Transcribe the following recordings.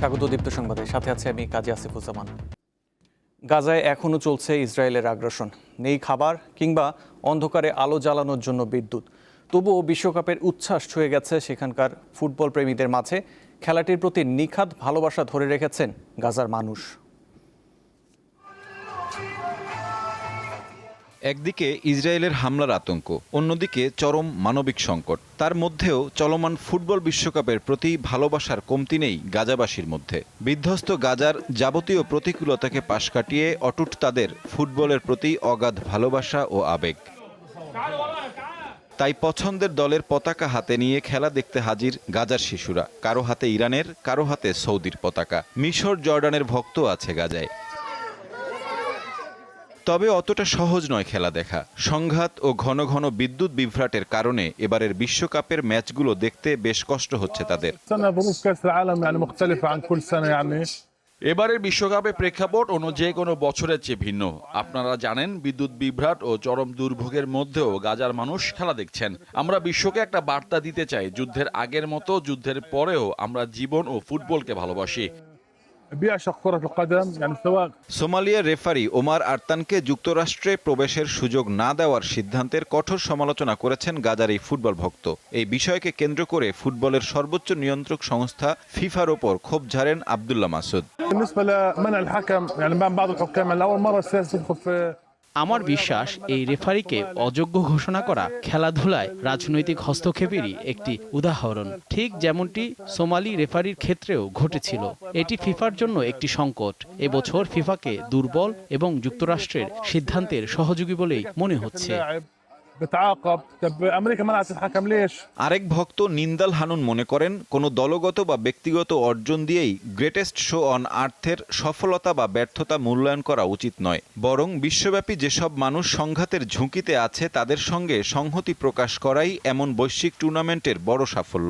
স্বাগত দীপ্ত সংবাদে, সাথে আছে আমি কাজী আসিফুজ্জামান। গাজায় এখনও চলছে ইসরায়েলের আগ্রাসন। নেই খাবার কিংবা অন্ধকারে আলো জ্বালানোর জন্য বিদ্যুৎ। তবুও বিশ্বকাপের উচ্ছ্বাস ছুঁয়ে গেছে সেখানকার ফুটবল প্রেমীদের মাঝে। খেলাটির প্রতি নিখাদ ভালোবাসা ধরে রেখেছেন গাজার মানুষ। একদিকে ইসরায়েলের হামলার আতঙ্ক, অন্যদিকে চরম মানবিক সংকট। তার মধ্যেও চলমান ফুটবল বিশ্বকাপের প্রতি ভালোবাসার কমতি নেই গাজাবাসীর মধ্যে। বিধ্বস্ত গাজার যাবতীয় প্রতিকূলতাকে পাশ কাটিয়ে অটুট তাদের ফুটবলের প্রতি অগাধ ভালোবাসা ও আবেগ। তাই পছন্দের দলের পতাকা হাতে নিয়ে খেলা দেখতে হাজির গাজার শিশুরা। কারো হাতে ইরানের, কারো হাতে সৌদির পতাকা। মিশর, জর্ডানের ভক্ত আছে গাজায়। তবে অতটা সহজ নয় খেলা দেখা। সংঘাত ও ঘন ঘন বিদ্যুৎ বিভ্রাটের কারণে এবারের বিশ্বকাপের ম্যাচগুলো দেখতে বেশ কষ্ট হচ্ছে তাদের। এবারের বিশ্বকাপের প্রেক্ষাপট অন্য যে কোনো বছরের চেয়ে ভিন্ন। আপনারা জানেন, বিদ্যুৎ বিভ্রাট ও চরম দুর্ভোগের মধ্যেও গাজার মানুষ খেলা দেখছেন। আমরা বিশ্বকে একটা বার্তা দিতে চাই, যুদ্ধের আগের মতো যুদ্ধের পরেও আমরা জীবন ও ফুটবলকে ভালোবাসি। সোমালিয়ার রেফারি ওমার আরতানকে যুক্তরাষ্ট্রে প্রবেশের সুযোগ না দেওয়ার সিদ্ধান্তের কঠোর সমালোচনা করেছেন গাজার এই ফুটবল ভক্ত। এই বিষয়কে কেন্দ্র করে ফুটবলের সর্বোচ্চ নিয়ন্ত্রক সংস্থা ফিফার ওপর ক্ষোভ ঝাড়েন আব্দুল্লাহ মাসুদ। আমার বিশ্বাস, এই রেফারিকে অযোগ্য ঘোষণা করা খেলাধুলায় রাজনৈতিক হস্তক্ষেপেরই একটি উদাহরণ। ঠিক যেমনটি সোমালি রেফারির ক্ষেত্রেও ঘটেছিল। এটি ফিফার জন্য একটি সংকট। এবছর ফিফাকে দুর্বল এবং যুক্তরাষ্ট্রের সিদ্ধান্তের সহযোগী বলেই মনে হচ্ছে। আরেক ভক্ত নিন্দাল হানুন মনে করেন, কোনো দলগত বা ব্যক্তিগত অর্জন দিয়েই গ্রেটেস্ট শো অন আর্থের সফলতা বা ব্যর্থতা মূল্যায়ন করা উচিত নয়। বরং বিশ্বব্যাপী যেসব মানুষ সংঘাতের ঝুঁকিতে আছে তাদের সঙ্গে সংহতি প্রকাশ করাই এমন বৈশ্বিক টুর্নামেন্টের বড় সাফল্য।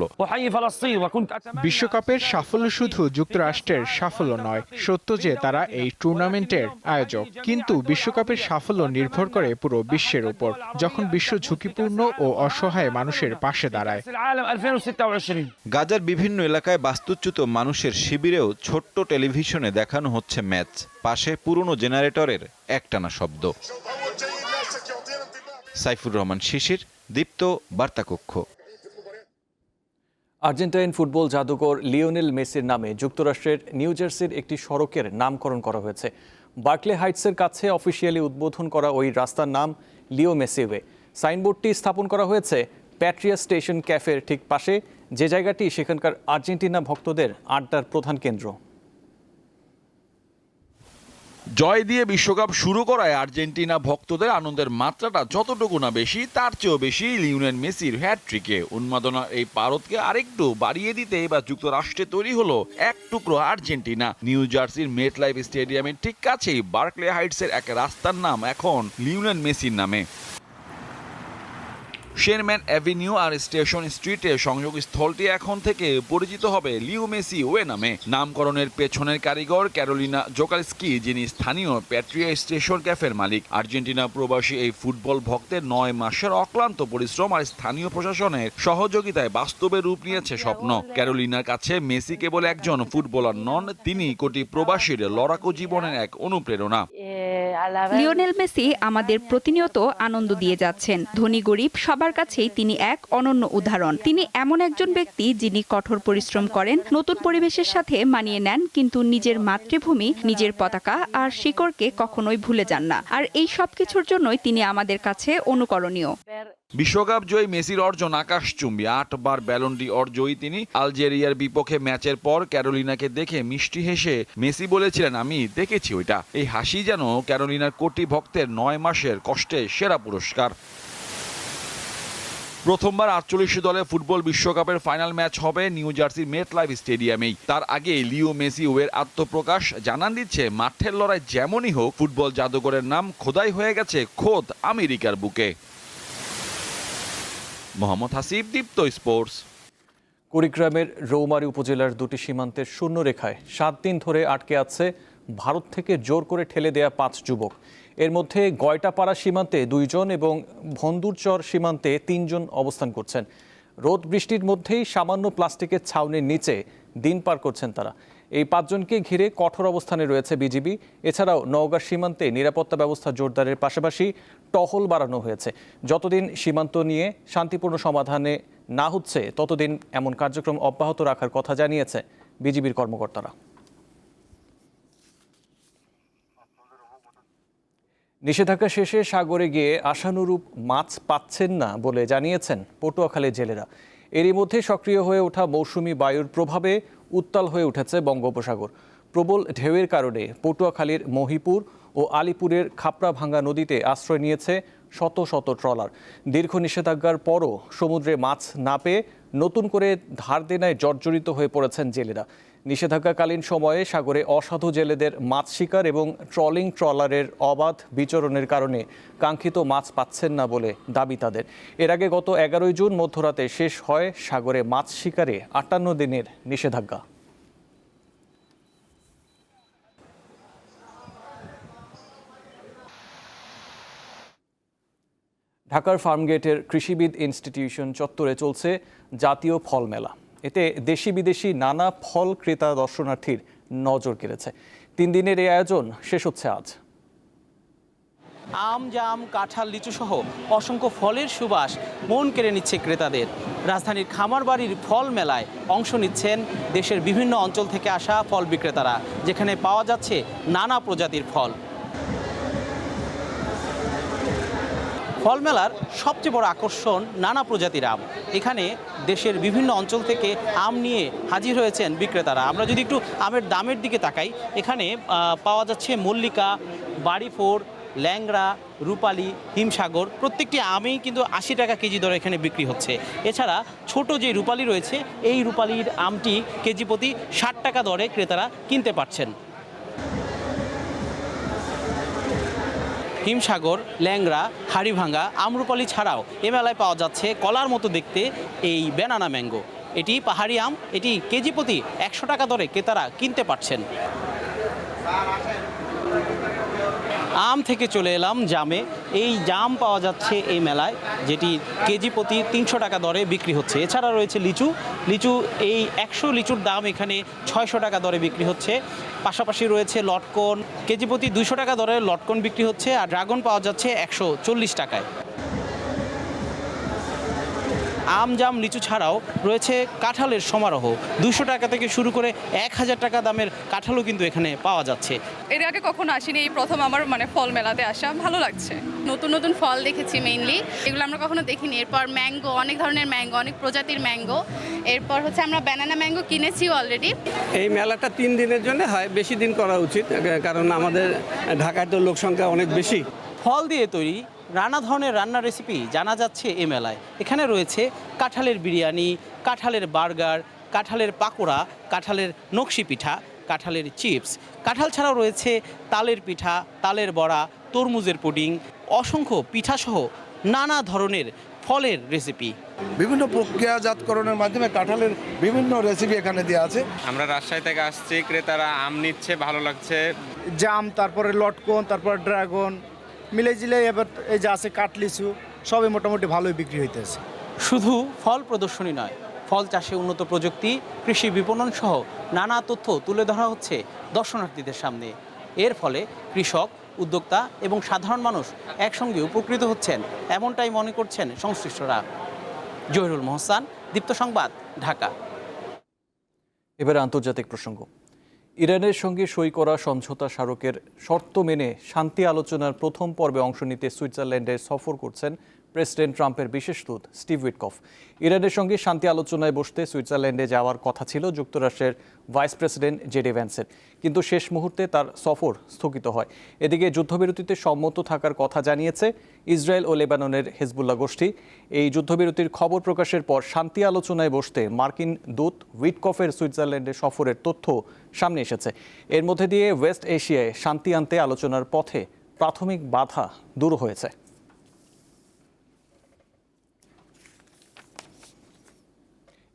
বিশ্বকাপের সাফল্য শুধু যুক্তরাষ্ট্রের সাফল্য নয়, সত্য যে তারা এই টুর্নামেন্টের আয়োজক। কিন্তু বিশ্বকাপের সাফল্য নির্ভর করে পুরো বিশ্বের উপর, যখন বিশ্ব ঝুঁকিপূর্ণ ও অসহায় মানুষের পাশে দাঁড়ায়। গাজার বিভিন্ন এলাকায় বাস্তুচ্যুত মানুষের শিবিরেও ছোট্ট টেলিভিশনে দেখানো হচ্ছে ম্যাচ। পাশে পুরনো জেনারেটরের একটানা শব্দ। সাইফুর রহমান শিশির, দীপ্ত, বার্তাকক্ষ। আর্জেন্টাইন ফুটবল জাদুকর লিওনেল মেসির নামে যুক্তরাষ্ট্রের নিউ জার্সির একটি সড়কের নামকরণ করা হয়েছে। বার্কলে হাইটসের কাছে অফিসিয়ালি উদ্বোধন করা ওই রাস্তার নাম লিও মেসি ওয়ে। সাইনবোর্ডটি স্থাপন করা হয়েছে প্যাট্রিয়া স্টেশন ক্যাফের ঠিক পাশে, যে জায়গাটি সেখানকার আর্জেন্টিনা ভক্তদের আড্ডার প্রধান কেন্দ্র। জয় দিয়ে বিশ্বকাপ শুরু করায় আর্জেন্টিনা ভক্তদের আনন্দের মাত্রাটা যতটুকু না বেশি, তার চেয়েও বেশি লিওনেল মেসির হ্যাটট্রিকে। উন্মাদনার এই পারদকে আরেকটু বাড়িয়ে দিতে এবার যুক্তরাষ্ট্রে তৈরি হলো এক টুকরো আর্জেন্টিনা। নিউ জার্সির মেট লাইফ স্টেডিয়ামের ঠিক কাছেই বার্কলে হাইটসের এক রাস্তার নাম এখন লিওনেল মেসির নামে। শেরম্যান অ্যাভিনিউ আর স্টেশন স্ট্রিটের সংযোগস্থলটি এখন থেকে পরিচিত হবে লিও মেসি ওয়ে নামে। নামকরণের পেছনের কারিগর ক্যারোলিনা জোকালস্কি, যিনি স্থানীয় প্যাট্রিয়া স্টেশন ক্যাফের মালিক। আর্জেন্টিনা প্রবাসী এই ফুটবল ভক্তের 9 মাসের অক্লান্ত পরিশ্রম আর স্থানীয় প্রশাসনের সহযোগিতায় বাস্তবে রূপ নিয়েছে স্বপ্ন। ক্যারোলিনার কাছে মেসি কেবল একজন ফুটবলার নন, তিনি কোটি প্রবাসীর লড়াকু জীবনের এক অনুপ্রেরণা। লিওনেল মেসি আমাদের প্রতিনিয়ত আনন্দ দিয়ে যাচ্ছেন। ধনী গরিব সবার কাছেই তিনি এক অনন্য উদাহরণ। তিনি এমন একজন ব্যক্তি যিনি কঠোর পরিশ্রম করেন, নতুন পরিবেশের সাথে মানিয়ে নেন, কিন্তু নিজের মাতৃভূমি, নিজের পতাকা আর শিকড়কে কখনোই ভুলে যান না। আর এই সবকিছুর জন্যই তিনি আমাদের কাছে অনুকরণীয়। বিশ্বকাপ জয়ী মেসির অর্জন আকাশচুম্বী। 8 বার ব্যালন ডি অর জয়ী তিনি। আলজেরিয়ার বিপক্ষে ম্যাচের পর ক্যারোলিনাকে দেখে মিষ্টি হেসে মেসি বলেছিলেন, আমি দেখেছি ওইটা। এই হাসি যেন ক্যারোলিনার কোটি ভক্তের 9 মাসের কষ্টের সেরা পুরস্কার। প্রথমবার 48 দলে ফুটবল বিশ্বকাপের ফাইনাল ম্যাচ হবে নিউ জার্সির মেট লাইফ স্টেডিয়ামেই। তার আগে লিও মেসি ওয়ের আত্মপ্রকাশ জানান দিচ্ছে, মাঠের লড়াই যেমনই হোক, ফুটবল জাদুকরের নাম খোদাই হয়ে গেছে খোদ আমেরিকার বুকে। মোহাম্মদ হাসিব, দীপ্ত স্পোর্টস। কুড়িগ্রামের রৌমারী উপজেলার দুটি সীমান্তের শূন্যরেখায় 7 দিন ধরে আটকে আছে ভারত থেকে জোর করে ঠেলে দেয়া 5 যুবক। এর মধ্যে গয়টাপাড়া সীমান্তে 2 জন এবং ভন্দুরচর সীমান্তে 3 জন অবস্থান করছেন। রোদ বৃষ্টির মধ্যেই সামান্য প্লাস্টিকের ছাউনির নিচে দিন পার করছেন তারা। এই 5 জনকে ঘিরে কঠোর অবস্থানে রয়েছে বিজিবি। এছাড়াও নওগাঁ সীমান্তে নিরাপত্তা ব্যবস্থা জোরদারের পাশাপাশি টহল বাড়ানো হয়েছে। যতদিন সীমান্ত নিয়ে শান্তিপূর্ণ সমাধানে না হচ্ছে ততদিন এমন কার্যক্রম অব্যাহত রাখার কথা জানিয়েছে বিজিবির কর্মকর্তারা। নিষেধাজ্ঞা শেষে সাগরে গিয়ে আশানুরূপ মাছ পাচ্ছেন না বলে জানিয়েছেন পটুয়াখালীর জেলেরা। এরই মধ্যে সক্রিয় হয়ে ওঠা মৌসুমি বায়ুর প্রভাবে উত্তাল হয়ে উঠেছে বঙ্গোপসাগর। প্রবল ঢেউয়ের কারণে পটুয়াখালীর মহিপুর ও আলিপুরের খাপড়াভাঙ্গা নদীতে আশ্রয় নিয়েছে শত শত ট্রলার। দীর্ঘ নিষেধাজ্ঞার পরও সমুদ্রে মাছ না পেয়ে নতুন করে ধার দেনায় জর্জরিত হয়ে পড়েছেন জেলেরা। নিষেধাজ্ঞাকালীন সময়ে সাগরে অসাধু জেলেদের মাছ শিকার এবং ট্রলিং ট্রলারের অবাধ বিচরণের কারণে কাঙ্ক্ষিত মাছ পাচ্ছেন না বলে দাবি তাদের। এর আগে গত 11 জুন মধ্যরাতে শেষ হয় সাগরে মাছ শিকারে 58 দিনের নিষেধাজ্ঞা। ঢাকার ফার্মগেটের কৃষিবিদ ইনস্টিটিউশন চত্বরে চলছে জাতীয় ফল মেলা। এতে দেশি বিদেশি নানা ফল ক্রেতা দর্শনার্থীর নজর কেড়েছে। 3 দিনের এই আয়োজন শেষ হচ্ছে আজ। আম, জাম, কাঁঠাল, লিচু সহ অসংখ্য ফলের সুবাস মন কেড়ে নিচ্ছে ক্রেতাদের। রাজধানীর খামারবাড়ির ফল মেলায় অংশ নিচ্ছেন দেশের বিভিন্ন অঞ্চল থেকে আসা ফল বিক্রেতারা, যেখানে পাওয়া যাচ্ছে নানা প্রজাতির ফল। ফল মেলার সবচেয়ে বড় আকর্ষণ নানা প্রজাতির আম। এখানে দেশের বিভিন্ন অঞ্চল থেকে আম নিয়ে হাজির হয়েছেন বিক্রেতারা। আমরা যদি একটু আমের দামের দিকে তাকাই, এখানে পাওয়া যাচ্ছে মল্লিকা, বাড়িফোর, ল্যাংড়া, রূপালী, হিমসাগর। প্রত্যেকটি আমেই কিন্তু 80 টাকা কেজি দরে এখানে বিক্রি হচ্ছে। এছাড়া ছোট যে রূপালী রয়েছে, এই রূপালীর আমটি কেজি প্রতি 60 টাকা দরে ক্রেতারা কিনতে পারছেন। হিমসাগর, ল্যাংড়া, হাড়িভাঙ্গা, আমরুপালি ছাড়াও এ মেলায় পাওয়া যাচ্ছে কলার মতো দেখতে এই ব্যানানা ম্যাঙ্গো। এটি পাহাড়ি আম, এটি কেজি প্রতি 100 টাকা দরে ক্রেতারা কিনতে পারছেন। আম থেকে চলে এলাম জামে। এই জাম পাওয়া যাচ্ছে এই মেলায়, যেটি কেজি প্রতি 300 টাকা দরে বিক্রি হচ্ছে। এছাড়া রয়েছে লিচু, এই 100 লিচুর দাম এখানে 600 টাকা দরে বিক্রি হচ্ছে। পাশাপাশি রয়েছে লটকন, কেজি প্রতি 200 টাকা দরে লটকন বিক্রি হচ্ছে। আর ড্রাগন পাওয়া যাচ্ছে 140 টাকায়। আম, জাম, লিচু ছাড়াও রয়েছে কাঁঠালের সমারোহ। 200 টাকা থেকে শুরু করে 1000 টাকা দামের কাঁঠালও কিন্তু এখানে পাওয়া যাচ্ছে। এর আগে কখনো আসিনি, এই প্রথম আমার ফল মেলাতে আসা, ভালো লাগছে। নতুন নতুন ফল দেখেছি মেইনলি, এগুলো আমরা কখনো দেখিনি। এরপর ম্যাঙ্গো, অনেক ধরনের ম্যাঙ্গো, অনেক প্রজাতির ম্যাঙ্গো। এরপর হচ্ছে আমরা ব্যানানা ম্যাঙ্গো কিনেছি অলরেডি। এই মেলাটা 3 দিনের জন্য হয়, বেশি দিন করা উচিত, কারণ আমাদের ঢাকায় তো লোক সংখ্যা অনেক বেশি। ফল দিয়ে তৈরি নানা ধরনের রান্নার রেসিপি জানা যাচ্ছে এই মেলায়। এখানে রয়েছে কাঁঠালের বিরিয়ানি, কাঁঠালের বার্গার, কাঁঠালের পাকোড়া, কাঁঠালের নকশি পিঠা, কাঁঠালের চিপস। কাঁঠাল ছাড়াও রয়েছে তালের পিঠা, তালের বড়া, তরমুজের পুডিং, অসংখ্য পিঠাসহ নানা ধরনের ফলের রেসিপি। বিভিন্ন প্রক্রিয়াজাতকরণের মাধ্যমে কাঁঠালের বিভিন্ন রেসিপি এখানে দেওয়া আছে। আমরা রাজশাহী থেকে আসছি, ক্রেতারা আম নিচ্ছে, ভালো লাগছে। জাম, তারপরে লটকন, তারপরে ড্রাগন মিলে জিলে এবার এই যে আছে কাঠলিচু, সবই মোটামুটি ভালোই বিক্রি হইতেছে। শুধু ফল প্রদর্শনী নয়, ফল চাষে উন্নত প্রযুক্তি, কৃষি বিপণন সহ নানা তথ্য তুলে ধরা হচ্ছে দর্শনার্থীদের সামনে। এর ফলে কৃষক, উদ্যোক্তা এবং সাধারণ মানুষ একসঙ্গে উপকৃত হচ্ছেন, এমনটাই মনে করছেন সংশ্লিষ্টরা। জহিরুল মোহসান, দীপ্ত সংবাদ, ঢাকা। এবারে আন্তর্জাতিক প্রসঙ্গ। ইরানের সঙ্গে সই করা সমঝোতা স্মারকের শর্ত মেনে শান্তি আলোচনার প্রথম পর্বে অংশ নিতে সুইজারল্যান্ডে সফর করছেন প্রেসিডেন্ট ট্রাম্পের বিশেষ দূত স্টিভ উইটকফ। ইরানের সঙ্গে শান্তি আলোচনায় বসতে সুইজারল্যান্ডে যাওয়ার কথা ছিল যুক্তরাষ্ট্রের ভাইস প্রেসিডেন্ট জেডি ভ্যান্সের, কিন্তু শেষ মুহূর্তে তার সফর স্থগিত হয়। এদিকে যুদ্ধবিরতিতে সম্মত থাকার কথা জানিয়েছে ইসরায়েল ও লেবাননের হেজবুল্লাহ গোষ্ঠী। এই যুদ্ধবিরতির খবর প্রকাশের পর শান্তি আলোচনায় বসতে মার্কিন দূত উইটকফের সুইজারল্যান্ডে সফরের তথ্য সামনে এসেছে। এর মধ্যে দিয়ে ওয়েস্ট এশিয়ায় শান্তি আনতে আলোচনার পথে প্রাথমিক বাধা দূর হয়েছে।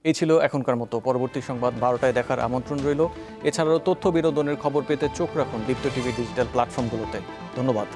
এই ছিল এখনকার মতো। পরবর্তী সংবাদ 12টায় দেখার আমন্ত্রণ রইল। এছাড়াও তথ্য বিনোদনের খবর পেতে চোখ রাখুন দীপ্ত টিভি ডিজিটাল প্ল্যাটফর্মগুলোতে। ধন্যবাদ।